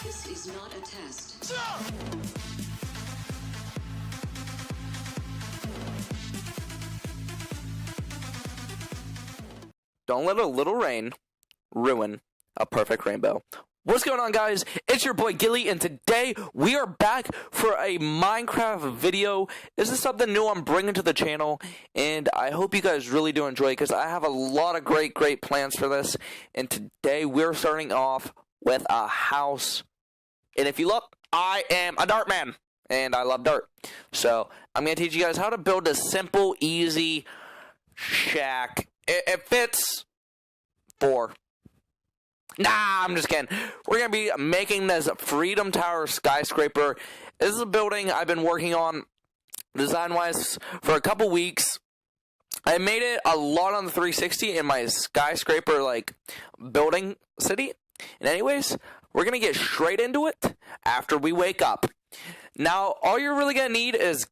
This is not a test. Don't let a little rain ruin a perfect rainbow. What's going on, guys? It's your boy Gilly, and today we are back for a Minecraft video. This is something new I'm bringing to the channel, and I hope you guys really do enjoy it because I have a lot of great plans for this. And today we're starting off with a house. And if you look, I am a dirt man, and I love dirt. So I'm going to teach you guys how to build a simple, easy shack. It fits 4. Nah, I'm just kidding. We're going to be making this Freedom Tower Skyscraper. This is a building I've been working on design-wise for a couple weeks. I made it a lot on the 360 in my Skyscraper, building city. And anyways, we're going to get straight into it after we wake up. Now, all you're really going to need is,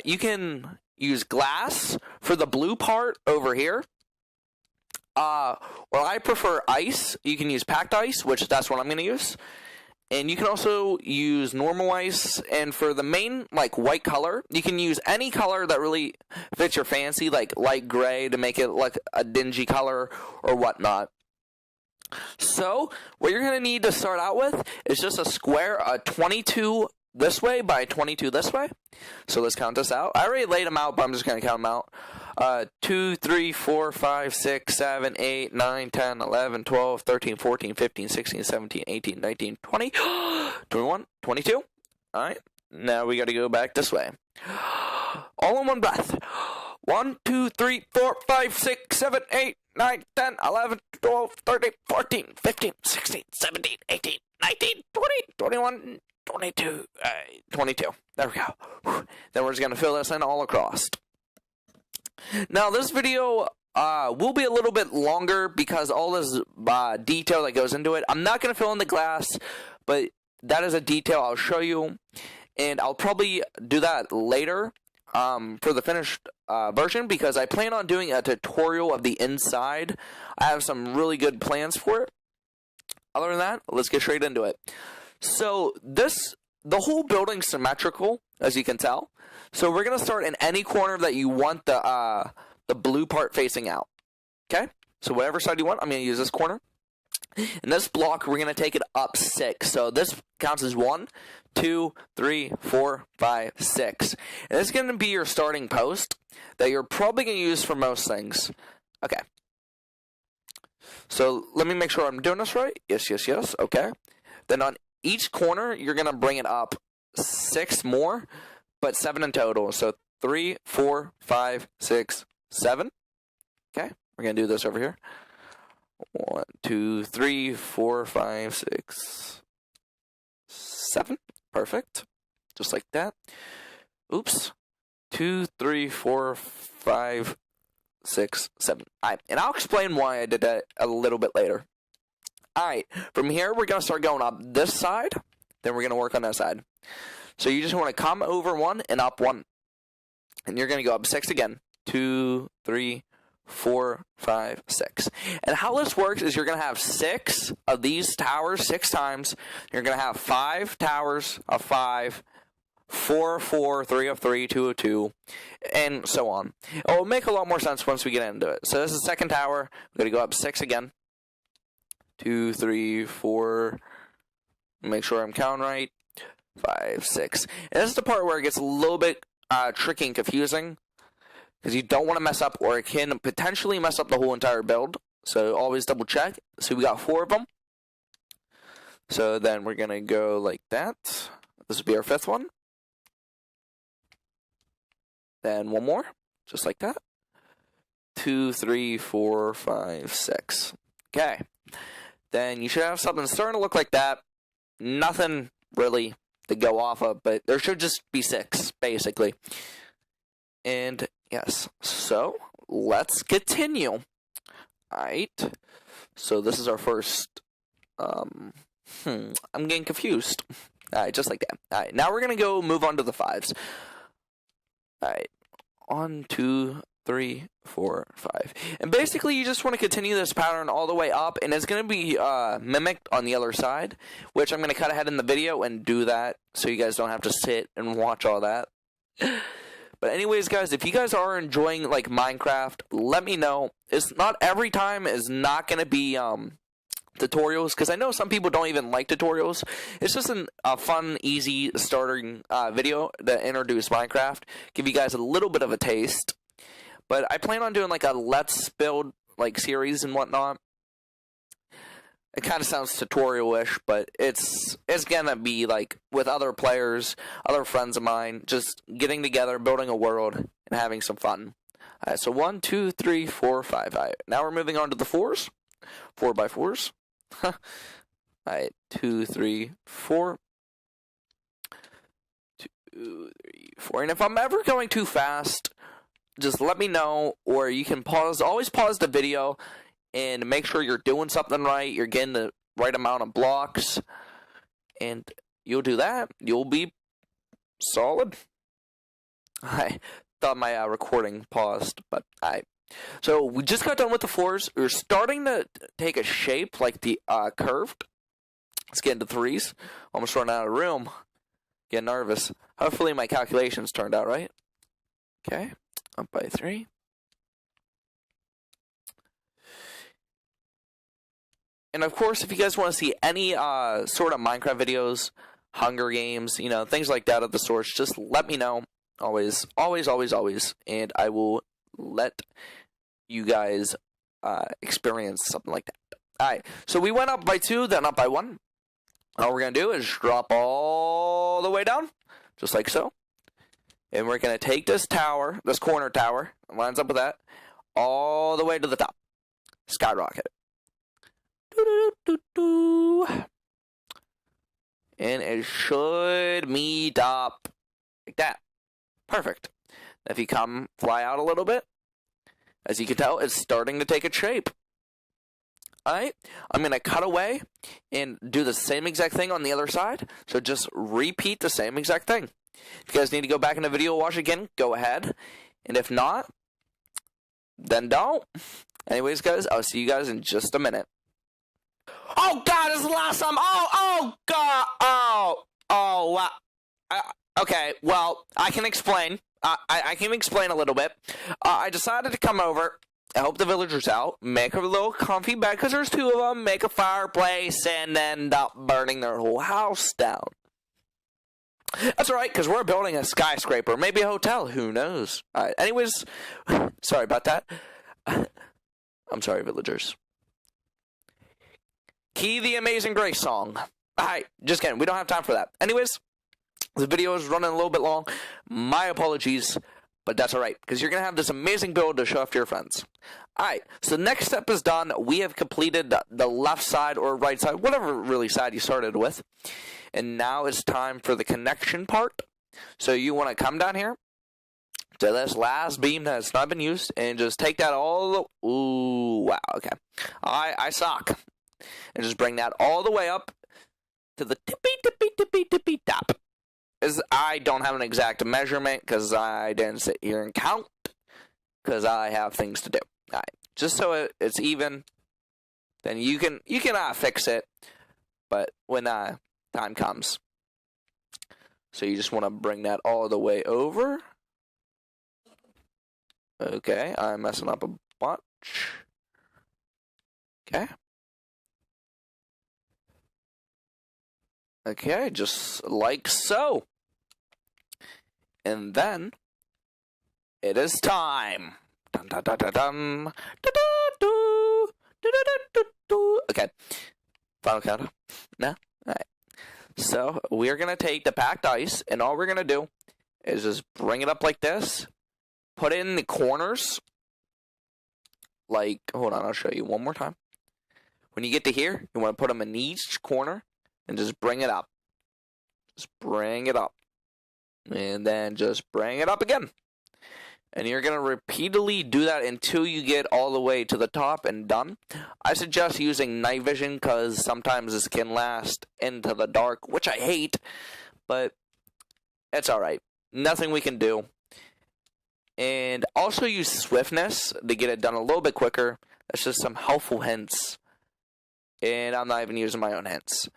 you can use glass for the blue part over here. Well, I prefer ice. You can use packed ice, which that's what I'm going to use. And you can also use normal ice. And for the main, white color, you can use any color that really fits your fancy, like light gray to make it like a dingy color or whatnot. So, what you're going to need to start out with is just a square, 22 this way by 22 this way. So let's count this out. I already laid them out, but I'm just going to count them out. 2, 3, 4, 5, 6, 7, 8, 9, 10, 11, 12, 13, 14, 15, 16, 17, 18, 19, 20, 21, 22. Alright, now we got to go back this way. All in one breath. 1, 2, 3, 4, 5, 6, 7, 8, 9, 10, 11, 12, 13, 14, 15, 16, 17, 18, 19, 20, 21, 22. 22. There we go. Then we're just going to fill this in all across. Now, this video will be a little bit longer because all this detail that goes into it. I'm not going to fill in the glass, but that is a detail I'll show you. And I'll probably do that later for the finished version because I plan on doing a tutorial of the inside. I have some really good plans for it. Other than that, let's get straight into it. So, the whole building's symmetrical, as you can tell. So we're going to start in any corner that you want the blue part facing out. Okay? So whatever side you want, I'm going to use this corner. In this block, we're going to take it up 6. So this counts as 1, 2, 3, 4, 5, 6. And this is going to be your starting post that you're probably going to use for most things. Okay. So let me make sure I'm doing this right. Yes. Okay. Then on each corner, you're going to bring it up 6 more. But 7 in total. So 3, 4, 5, 6, 7. Okay, we're going to do this over here. 1, 2, 3, 4, 5, 6, 7. Perfect. Just like that. Oops. 2, 3, 4, 5, 6, 7. Alright, and I'll explain why I did that a little bit later. Alright, from here we're going to start going up this side. Then we're going to work on that side. So you just want to come over 1 and up 1. And you're going to go up 6 again. 2, 3, 4, 5, 6. And how this works is you're going to have 6 of these towers 6 times. You're going to have 5 towers of 5, 4 of 4, 3 of 3, 2 of 2, and so on. It will make a lot more sense once we get into it. So this is the second tower. We're going to go up 6 again. 2, 3, 4. Make sure I'm counting right. 5, 6. And this is the part where it gets a little bit tricky and confusing because you don't want to mess up or it can potentially mess up the whole entire build. So always double check. So we got 4 of them. So then we're going to go like that. This will be our 5th one. Then 1 more. Just like that. 2, 3, 4, 5, 6. Okay. Then you should have something starting to look like that. Nothing really to go off of, but there should just be 6, basically. And yes, so let's continue. Alright, so this is our first, I'm getting confused. Alright, just like that. Alright, now we're gonna go move on to the 5s. Alright, on to 3, 4, 5. And basically, you just want to continue this pattern all the way up, and it's going to be mimicked on the other side, which I'm going to cut ahead in the video and do that so you guys don't have to sit and watch all that. But anyways, guys, if you guys are enjoying, like, Minecraft, let me know. It's not every time is not going to be tutorials, because I know some people don't even like tutorials. It's just a fun, easy starting video to introduce Minecraft, give you guys a little bit of a taste. But I plan on doing like a Let's Build like series and whatnot. It kind of sounds tutorial-ish, but it's gonna be like with other players, other friends of mine, just getting together, building a world, and having some fun. Alright, so 1, 2, 3, 4, 5. Alright, now we're moving on to the 4s. 4x4s. Alright, 2, 3, 4. 2, 3, 4. And if I'm ever going too fast, just let me know, or you can always pause the video and make sure you're doing something right, you're getting the right amount of blocks, and you'll do that, you'll be solid. I thought my recording paused, but so we just got done with the 4s. We're starting to take a shape like the curved. Let's get into 3s. Almost running out of room. Getting nervous. Hopefully my calculations turned out right. Okay. Up by 3. And of course, if you guys want to see any sort of Minecraft videos, Hunger Games, you know, things like that of the sorts, just let me know. Always, always, always, always. And I will let you guys experience something like that. Alright, so we went up by 2, then up by 1. All we're going to do is drop all the way down, just like so. And we're going to take this tower, this corner tower, lines up with that, all the way to the top. Skyrocket it. And it should meet up like that. Perfect. If you fly out a little bit, as you can tell, it's starting to take a shape. Alright, I'm going to cut away and do the same exact thing on the other side. So just repeat the same exact thing. If you guys need to go back in the video, watch again, go ahead. And if not, then don't. Anyways, guys, I'll see you guys in just a minute. Oh, God, this is the last time. Oh, God. Wow. Okay, well, I can explain. I can explain a little bit. I decided to come over, help the villagers out, make a little comfy bed, because there's 2 of them, make a fireplace, and end up burning their whole house down. That's alright, because we're building a skyscraper, maybe a hotel, who knows. Alright, anyways, sorry about that. I'm sorry, villagers. Key the Amazing Grace song. Alright, just kidding, we don't have time for that. Anyways, the video is running a little bit long. My apologies, but that's alright, because you're going to have this amazing build to show off to your friends. Alright, so the next step is done. We have completed the left side or right side, whatever really side you started with. And now it's time for the connection part. So you want to come down here to this last beam that has not been used and just take that all the... Ooh, wow, okay. I suck. And just bring that all the way up to the tippy top. I don't have an exact measurement because I didn't sit here and count because I have things to do. Alright, just so it's even, then you can fix it, but when time comes. So you just want to bring that all the way over. Okay, I'm messing up a bunch. Okay. Okay, just like so. And then it is time. Dun, dun, dun, dun, dun. Okay. Final count. No? Alright. So we're gonna take the packed ice, and all we're gonna do is just bring it up like this. Put it in the corners. Like, hold on, I'll show you one more time. When you get to here, you want to put them in each corner. And just bring it up. Just bring it up. And then just bring it up again. And you're going to repeatedly do that until you get all the way to the top and done. I suggest using night vision because sometimes this can last into the dark, which I hate. But it's alright. Nothing we can do. And also use swiftness to get it done a little bit quicker. That's just some helpful hints. And I'm not even using my own hints.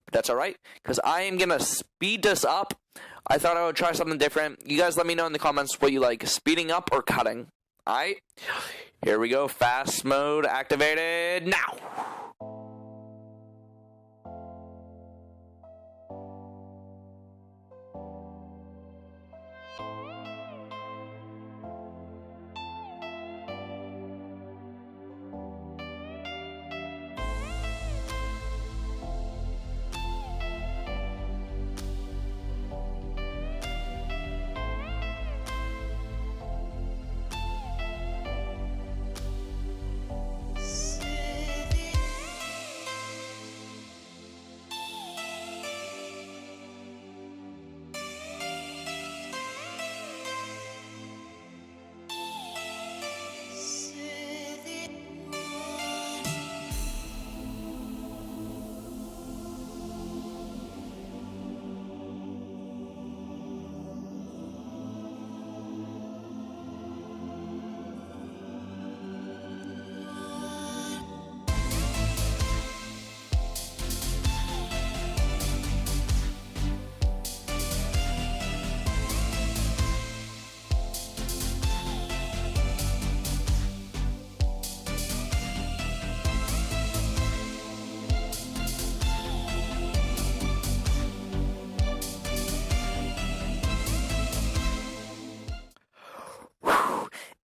But that's alright, because I am going to speed this up. I thought I would try something different. You guys let me know in the comments what you like, speeding up or cutting. Alright, here we go. Fast mode activated now.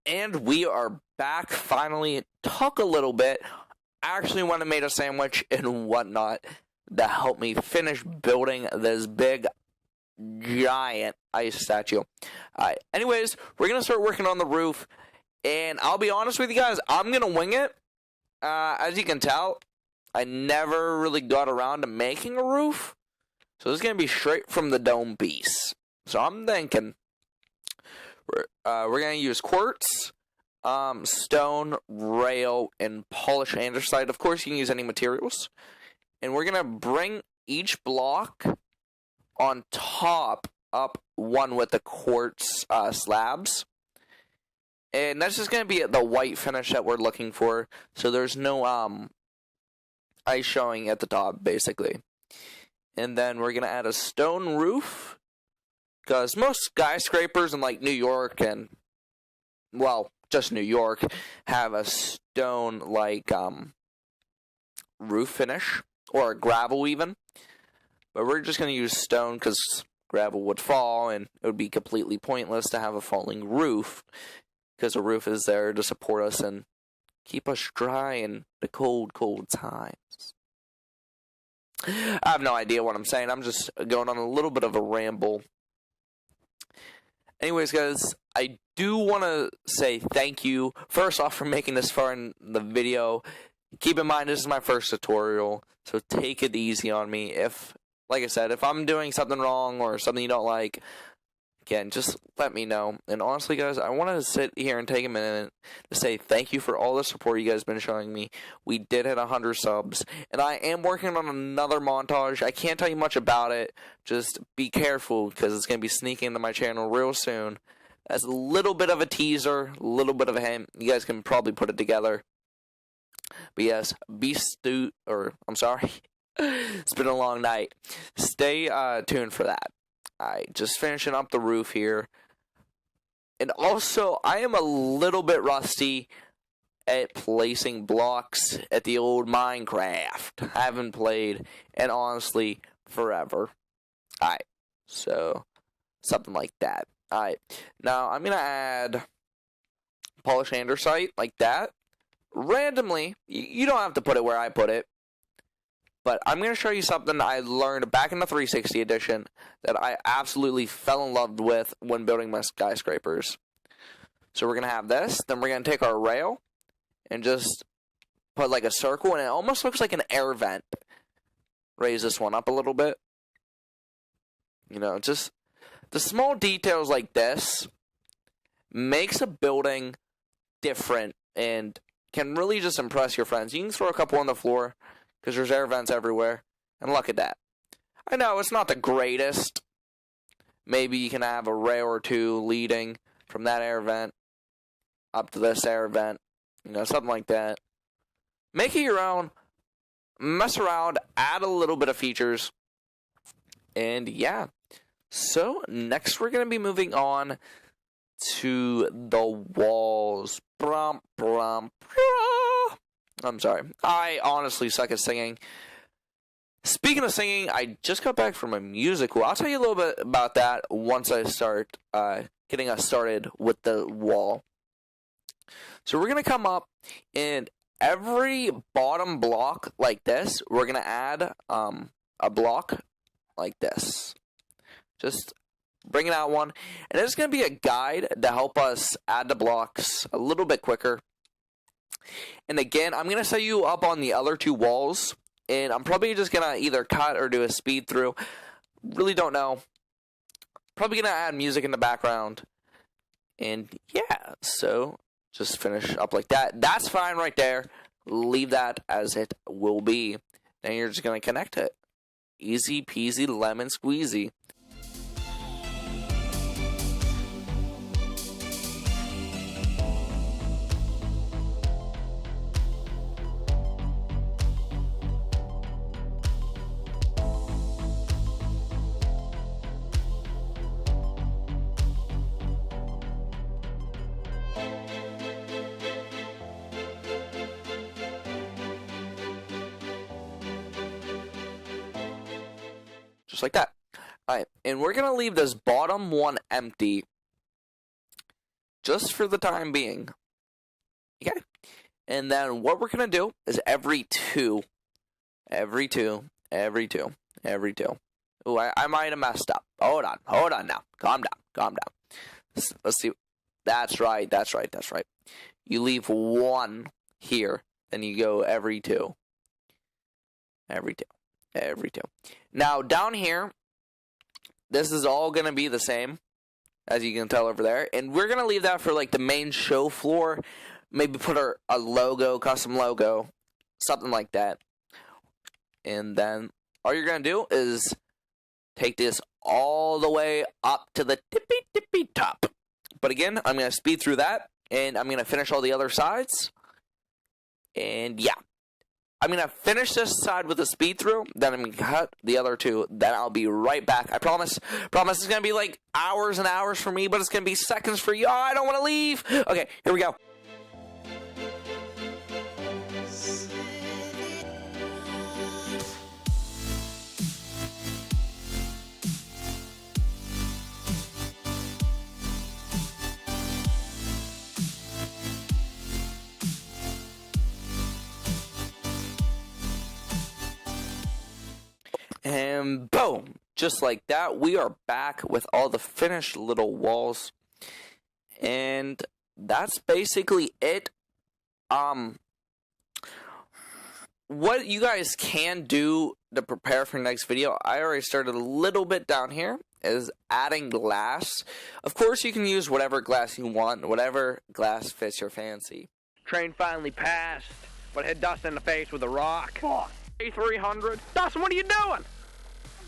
And we are back finally. Talk a little bit. I actually went and made a sandwich and whatnot that helped me finish building this big, giant ice statue. Anyways, we're going to start working on the roof. And I'll be honest with you guys, I'm going to wing it. As you can tell, I never really got around to making a roof. So this is going to be straight from the dome piece. So I'm thinking we're going to use quartz, stone, rail, and polished andesite. Of course, you can use any materials. And we're going to bring each block on top up one with the quartz slabs. And that's just going to be the white finish that we're looking for. So there's no ice showing at the top, basically. And then we're going to add a stone roof. Because most skyscrapers in, like, New York and, well, just New York, have a stone, like, roof finish. Or a gravel, even. But we're just going to use stone because gravel would fall, and it would be completely pointless to have a falling roof. Because a roof is there to support us and keep us dry in the cold, cold times. I have no idea what I'm saying. I'm just going on a little bit of a ramble. Anyways, guys, I do want to say thank you, first off, for making this far in the video. Keep in mind, this is my first tutorial, so take it easy on me. Like I said, if I'm doing something wrong or something you don't like, again, just let me know. And honestly, guys, I want to sit here and take a minute to say thank you for all the support you guys have been showing me. We did hit 100 subs, and I am working on another montage. I can't tell you much about it. Just be careful, because it's going to be sneaking into my channel real soon. As a little bit of a teaser, a little bit of a hint. You guys can probably put it together. But yes, I'm sorry. It's been a long night. Stay tuned for that. Just finishing up the roof here. And also, I am a little bit rusty at placing blocks at the old Minecraft. I haven't played, and honestly, forever. So something like that. Now I'm going to add polished andesite, like that. Randomly, you don't have to put it where I put it. But I'm going to show you something I learned back in the 360 edition that I absolutely fell in love with when building my skyscrapers. So we're going to have this. Then we're going to take our rail and just put like a circle. And it almost looks like an air vent. Raise this one up a little bit. You know, just the small details like this makes a building different and can really just impress your friends. You can throw a couple on the floor, because there's air vents everywhere. And look at that. I know, it's not the greatest. Maybe you can have a rail or two leading from that air vent up to this air vent, you know, something like that. Make it your own, mess around, add a little bit of features, and yeah. So next we're going to be moving on to the walls. I'm sorry, I honestly suck at singing. Speaking of singing, I just got back from a musical. I'll tell you a little bit about that once I start getting us started with the wall. So we're going to come up, and every bottom block like this, we're going to add a block like this. Just bringing out one. And there's going to be a guide to help us add the blocks a little bit quicker. And again, I'm going to set you up on the other two walls. And I'm probably just going to either cut or do a speed through. Really don't know. Probably going to add music in the background. And yeah, so just finish up like that. That's fine right there. Leave that as it will be. Then you're just going to connect it. Easy peasy lemon squeezy. Just like that. Alright, and we're going to leave this bottom one empty just for the time being. Okay? And then what we're going to do is every two. Ooh, I might have messed up. Hold on now. Calm down. Let's see. That's right. You leave one here, then you go every two. Every two. Now, down here, this is all going to be the same, as you can tell over there. And we're going to leave that for, like, the main show floor. Maybe put a logo, custom logo, something like that. And then all you're going to do is take this all the way up to the tippy top. But again, I'm going to speed through that, and I'm going to finish all the other sides. And yeah. I'm going to finish this side with a speed through, then I'm going to cut the other two, then I'll be right back. I promise it's going to be like hours and hours for me, but it's going to be seconds for you. Oh, I don't want to leave. Okay, here we go. And boom, just like that, we are back with all the finished little walls. And that's basically it. What you guys can do to prepare for next video, I already started a little bit down here, is adding glass. Of course, you can use whatever glass you want, whatever glass fits your fancy. Train finally passed, but hit Dustin in the face with a rock. Fuck. A300. Dustin, what are you doing?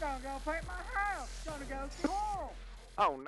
I'm gonna go paint my house. Gonna go to school. Oh, no.